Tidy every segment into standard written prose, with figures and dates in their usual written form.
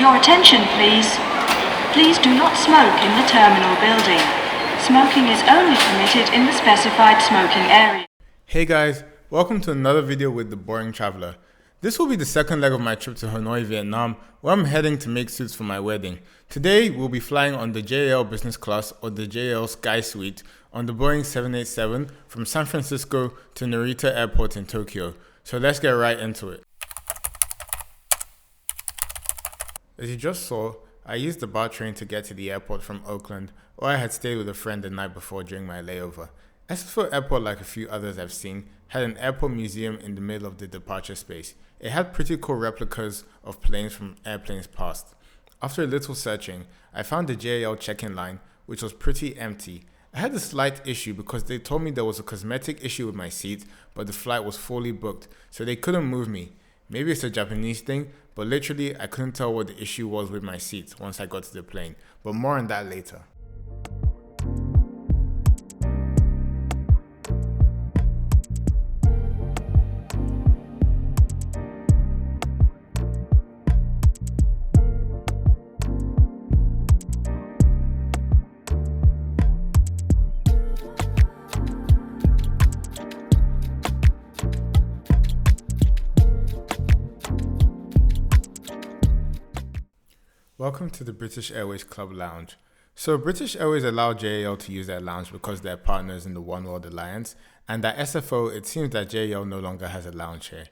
Your attention, please. Please do not smoke in the terminal building. Smoking is only permitted in the specified smoking area. Hey guys, welcome to another video with The Boring Traveler. This will be the second leg of my trip to Hanoi, Vietnam, where I'm heading to make suits for my wedding. Today, we'll be flying on the JAL Business Class or the JAL Sky Suite on the Boeing 787 from San Francisco to Narita Airport in Tokyo. So let's get right into it. As you just saw, I used the BAR train to get to the airport from Oakland, where I had stayed with a friend the night before during my layover. SFO Airport, like a few others I've seen, had an airport museum in the middle of the departure space. It had pretty cool replicas of planes from airplanes past. After a little searching, I found the JAL check-in line, which was pretty empty. I had a slight issue because they told me there was a cosmetic issue with my seat, but the flight was fully booked, so they couldn't move me. Maybe it's a Japanese thing, but literally I couldn't tell what the issue was with my seat once I got to the plane, but more on that later. Welcome to the British Airways Club Lounge. So British Airways allowed JAL to use their lounge because they're partners in the One World Alliance, and at SFO it seems that JAL no longer has a lounge here.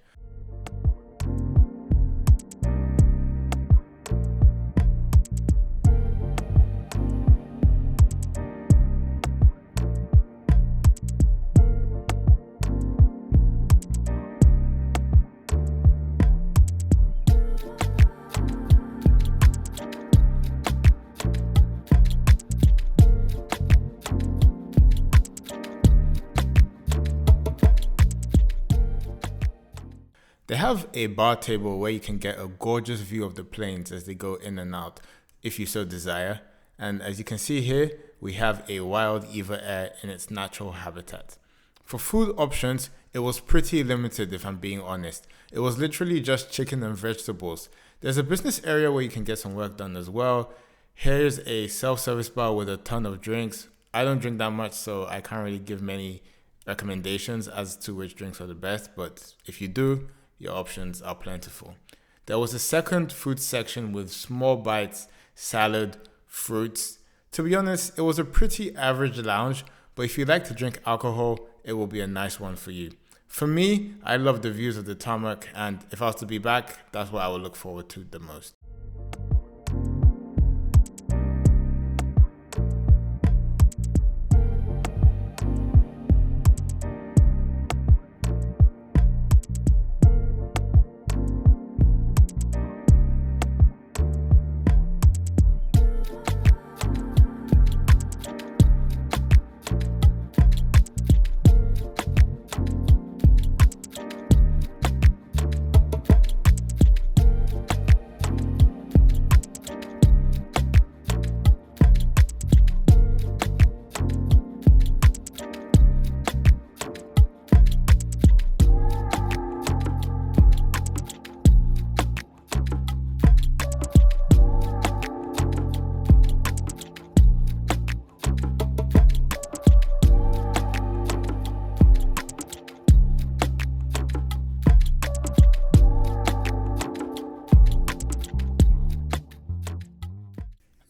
They have a bar table where you can get a gorgeous view of the planes as they go in and out, if you so desire. And as you can see here, we have a wild Eva Air in its natural habitat. For food options, it was pretty limited if I'm being honest. It was literally just chicken and vegetables. There's a business area where you can get some work done as well. Here's a self-service bar with a ton of drinks. I don't drink that much, so I can't really give many recommendations as to which drinks are the best, but if you do, your options are plentiful. There was a second food section with small bites, salad, fruits. To be honest, it was a pretty average lounge, but if you like to drink alcohol, it will be a nice one for you. For me, I love the views of the tarmac, and if I was to be back, that's what I would look forward to the most.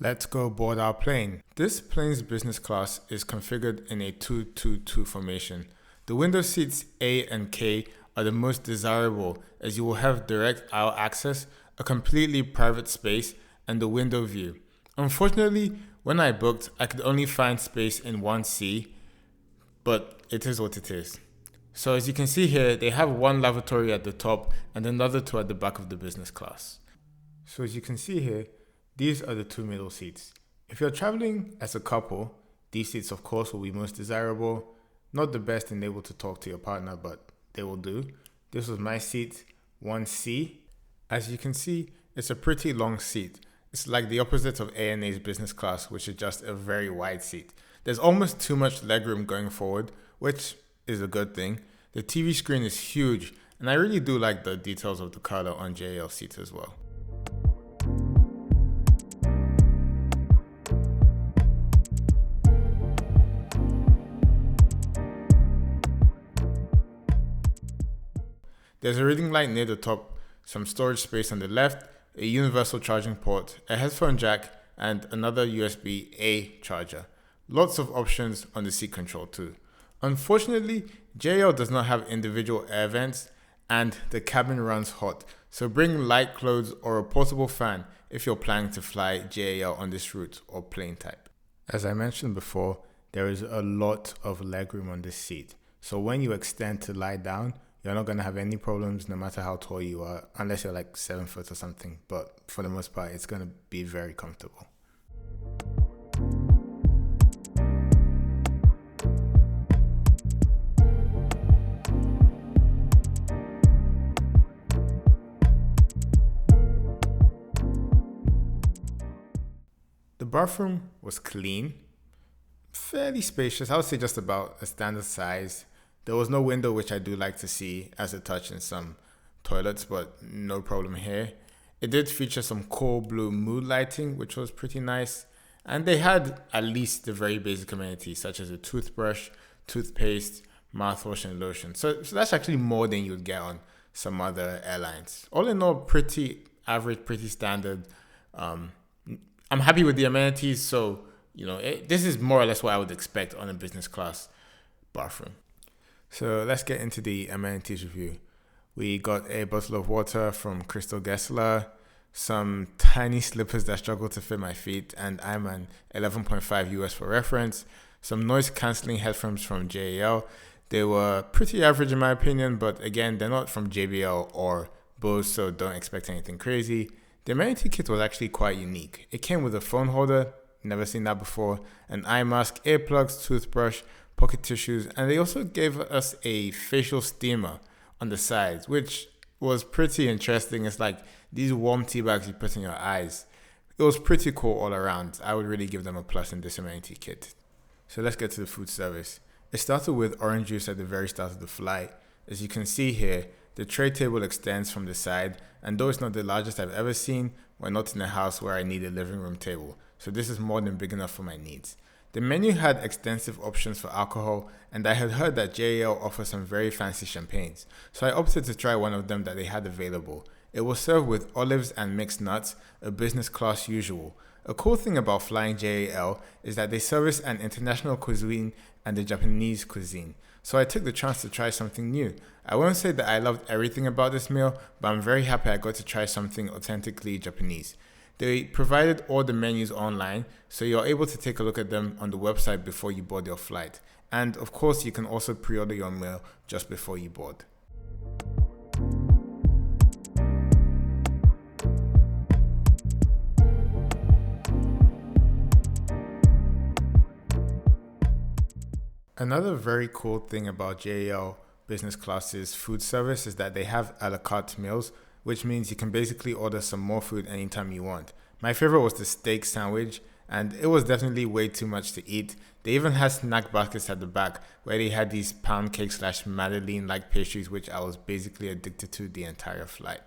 Let's go board our plane. This plane's business class is configured in a 2-2-2 formation. The window seats A and K are the most desirable as you will have direct aisle access, a completely private space, and the window view. Unfortunately, when I booked, I could only find space in 1C, but it is what it is. So as you can see here, they have one lavatory at the top and another two at the back of the business class. So as you can see here, these are the two middle seats. If you're traveling as a couple, these seats of course will be most desirable. Not the best and able to talk to your partner, but they will do. This was my seat, 1C. As you can see, it's a pretty long seat. It's like the opposite of ANA's business class, which is just a very wide seat. There's almost too much legroom going forward, which is a good thing. The TV screen is huge, and I really do like the details of the color on JAL seats as well. There's a reading light near the top, some storage space on the left, a universal charging port, a headphone jack, and another USB-A charger. Lots of options on the seat control too. Unfortunately, JAL does not have individual air vents and the cabin runs hot, so bring light clothes or a portable fan if you're planning to fly JAL on this route or plane type. As I mentioned before, there is a lot of legroom on this seat, so when you extend to lie down, you're not going to have any problems no matter how tall you are, unless you're like 7 foot or something, but for the most part, it's going to be very comfortable. The bathroom was clean, fairly spacious, I would say just about a standard size. There was no window, which I do like to see as a touch in some toilets, but no problem here. It did feature some cool blue mood lighting, which was pretty nice. And they had at least the very basic amenities, such as a toothbrush, toothpaste, mouthwash, and lotion. So that's actually more than you would get on some other airlines. All in all, pretty average, pretty standard. I'm happy with the amenities, so this is more or less what I would expect on a business class bathroom. So let's get into the amenities review. We got a bottle of water from Crystal Gessler, some tiny slippers that struggle to fit my feet, and I'm an 11.5 US for reference, some noise cancelling headphones from JAL. They were pretty average in my opinion, but again, they're not from JBL or Bose, so don't expect anything crazy. The amenity kit was actually quite unique. It came with a phone holder, never seen that before, an eye mask, earplugs, toothbrush, pocket tissues, and they also gave us a facial steamer on the sides, which was pretty interesting. It's like these warm tea bags you put in your eyes. It was pretty cool all around. I would really give them a plus in this amenity kit. So let's get to the food service. It started with orange juice at the very start of the flight. As you can see here, the tray table extends from the side, and though it's not the largest I've ever seen, we're not in a house where I need a living room table, so this is more than big enough for my needs. The menu had extensive options for alcohol, and I had heard that JAL offers some very fancy champagnes, so I opted to try one of them that they had available. It was served with olives and mixed nuts, a business class usual. A cool thing about flying JAL is that they service an international cuisine and a Japanese cuisine, so I took the chance to try something new. I won't say that I loved everything about this meal, but I'm very happy I got to try something authentically Japanese. They provided all the menus online, so you're able to take a look at them on the website before you board your flight. And of course, you can also pre-order your meal just before you board. Another very cool thing about JAL business class's food service is that they have a la carte meals, which means you can basically order some more food anytime you want. My favorite was the steak sandwich, and it was definitely way too much to eat. They even had snack baskets at the back where they had these pound cake / Madeleine like pastries, which I was basically addicted to the entire flight.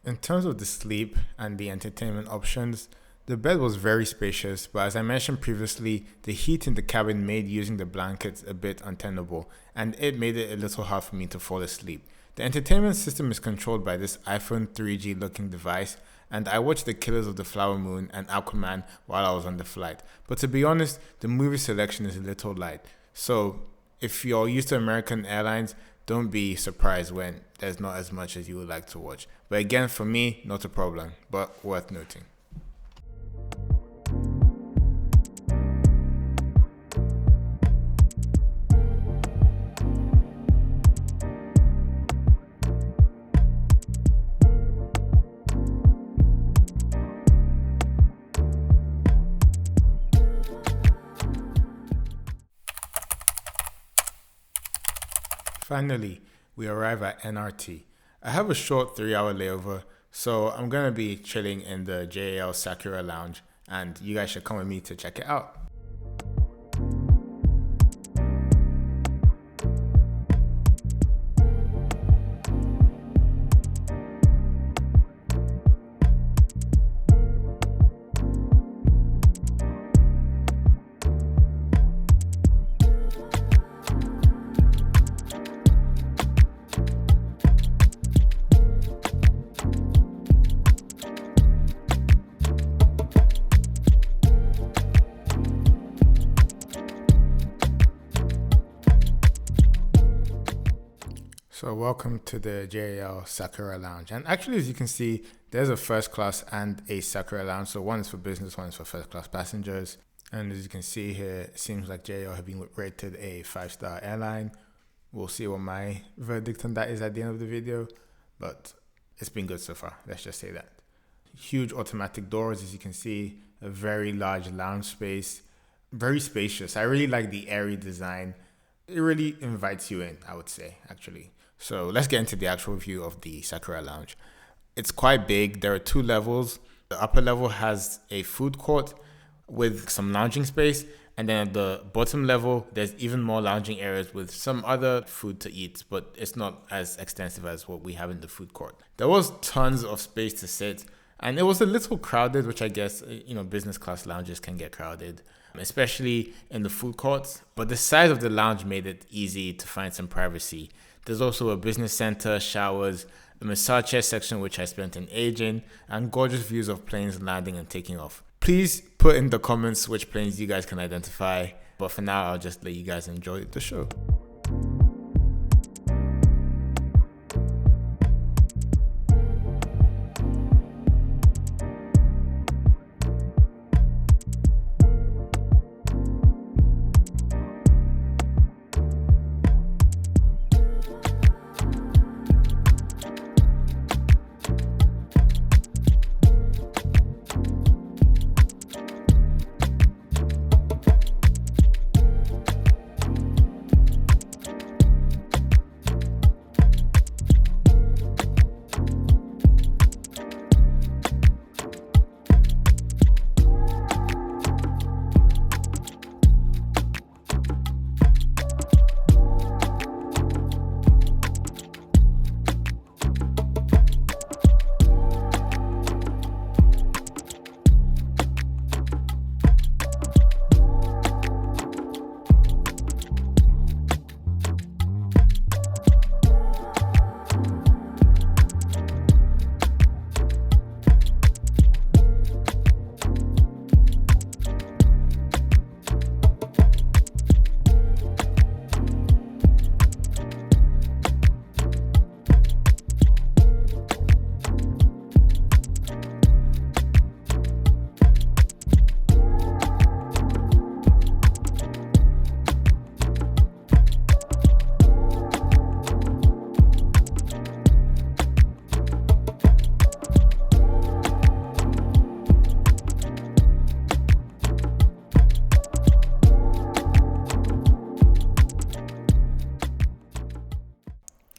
In terms of the sleep and the entertainment options, the bed was very spacious, but as I mentioned previously, the heat in the cabin made using the blankets a bit untenable, and it made it a little hard for me to fall asleep. The entertainment system is controlled by this iPhone 3G looking device, and I watched The Killers of the Flower Moon and Aquaman while I was on the flight. But to be honest, the movie selection is a little light. So if you're used to American Airlines, don't be surprised when there's not as much as you would like to watch. But again, for me, not a problem, but worth noting. Finally, we arrive at NRT. I have a short 3-hour layover, so I'm going to be chilling in the JAL Sakura Lounge and you guys should come with me to check it out. So welcome to the JAL Sakura Lounge. And actually, as you can see, there's a first class and a Sakura Lounge. So one is for business, one is for first class passengers. And as you can see here, it seems like JAL have been rated a 5-star airline. We'll see what my verdict on that is at the end of the video, but it's been good so far. Let's just say that. Huge automatic doors, as you can see, a very large lounge space, very spacious. I really like the airy design. It really invites you in, I would say, actually. So let's get into the actual view of the Sakura Lounge. It's quite big. There are 2 levels. The upper level has a food court with some lounging space. And then at the bottom level, there's even more lounging areas with some other food to eat, but it's not as extensive as what we have in the food court. There was tons of space to sit, and it was a little crowded, which I guess, business class lounges can get crowded, especially in the food courts. But the size of the lounge made it easy to find some privacy. There's also a business center, showers, a massage chair section, which I spent an age in, and gorgeous views of planes landing and taking off. Please put in the comments which planes you guys can identify. But for now, I'll just let you guys enjoy the show.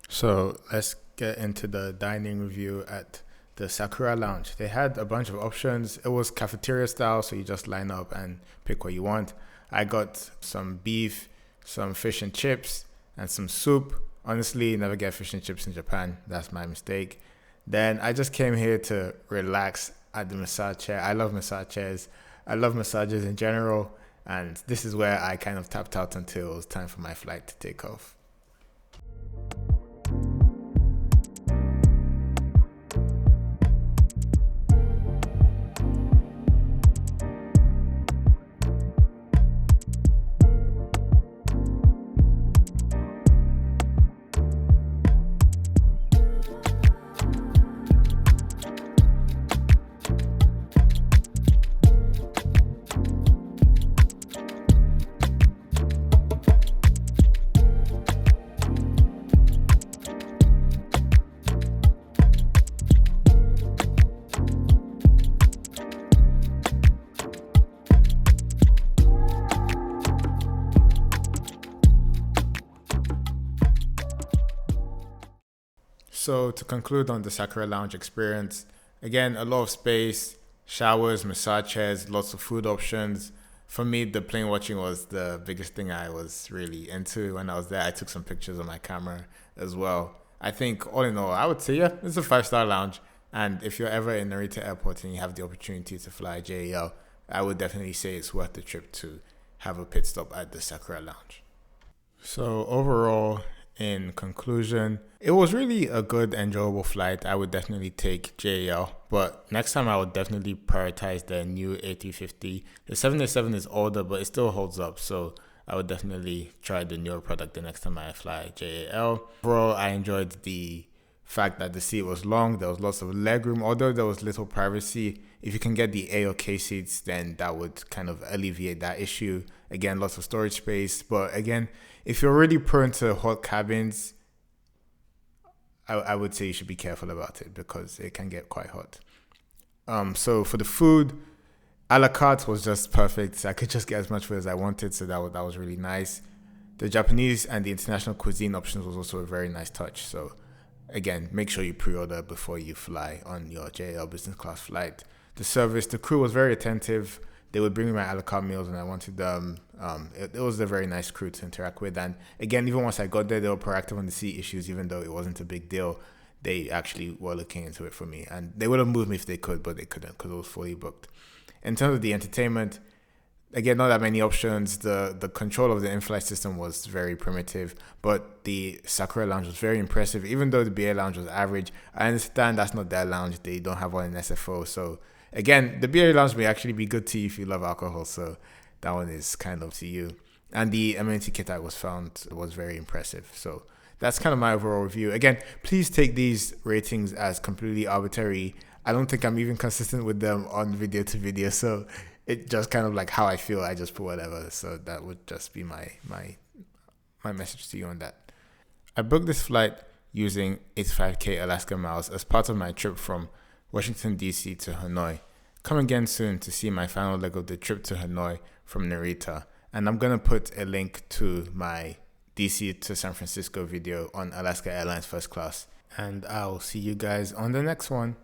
So let's get into the dining review at the Sakura Lounge. They had a bunch of options. It was cafeteria style, so you just line up and pick what you want. I got some beef, some fish and chips, and some soup. Honestly, you never get fish and chips in Japan. That's my mistake. Then I just came here to relax at the massage chair. I love massage chairs. I love massages in general. And this is where I kind of tapped out until it was time for my flight to take off. So to conclude on the Sakura Lounge experience, again, a lot of space, showers, massage chairs, lots of food options. For me, the plane watching was the biggest thing I was really into when I was there. I took some pictures on my camera as well. I think all in all, I would say, yeah, it's a 5-star lounge. And if you're ever in Narita Airport and you have the opportunity to fly JAL, I would definitely say it's worth the trip to have a pit stop at the Sakura Lounge. So overall, in conclusion, it was really a good, enjoyable flight. I would definitely take JAL, but next time I would definitely prioritize the new A350. The 787 is older, but it still holds up, so I would definitely try the newer product the next time I fly JAL. Overall, I enjoyed the fact that the seat was long. There was lots of legroom, although there was little privacy. If you can get the A or K seats, then that would kind of alleviate that issue. Again, lots of storage space. But again, if you're already prone to hot cabins, I would say you should be careful about it because it can get quite hot. So for the food, a la carte was just perfect. I could just get as much food as I wanted, so that was really nice. The Japanese and the international cuisine options was also a very nice touch. So again, make sure you pre-order before you fly on your JAL business class flight. The service, the crew was very attentive. They would bring me my a la carte meals and I wanted them. It was a very nice crew to interact with. And again, even once I got there, they were proactive on the seat issues, even though it wasn't a big deal. They actually were looking into it for me. And they would have moved me if they could, but they couldn't because it was fully booked. In terms of the entertainment, again, not that many options. The control of the in-flight system was very primitive, but the Sakura Lounge was very impressive. Even though the BA Lounge was average, I understand that's not their lounge. They don't have one in SFO. So again, the BA Lounge may actually be good to you if you love alcohol. So that one is kind of to you. And the amenity kit I was found was very impressive. So that's kind of my overall review. Again, please take these ratings as completely arbitrary. I don't think I'm even consistent with them on video to video. So it just kind of like how I feel, I just put whatever. So that would just be my message to you on that. I booked this flight using 85K Alaska miles as part of my trip from Washington, D.C. to Hanoi. Come again soon to see my final leg of the trip to Hanoi from Narita. And I'm going to put a link to my D.C. to San Francisco video on Alaska Airlines First Class. And I'll see you guys on the next one.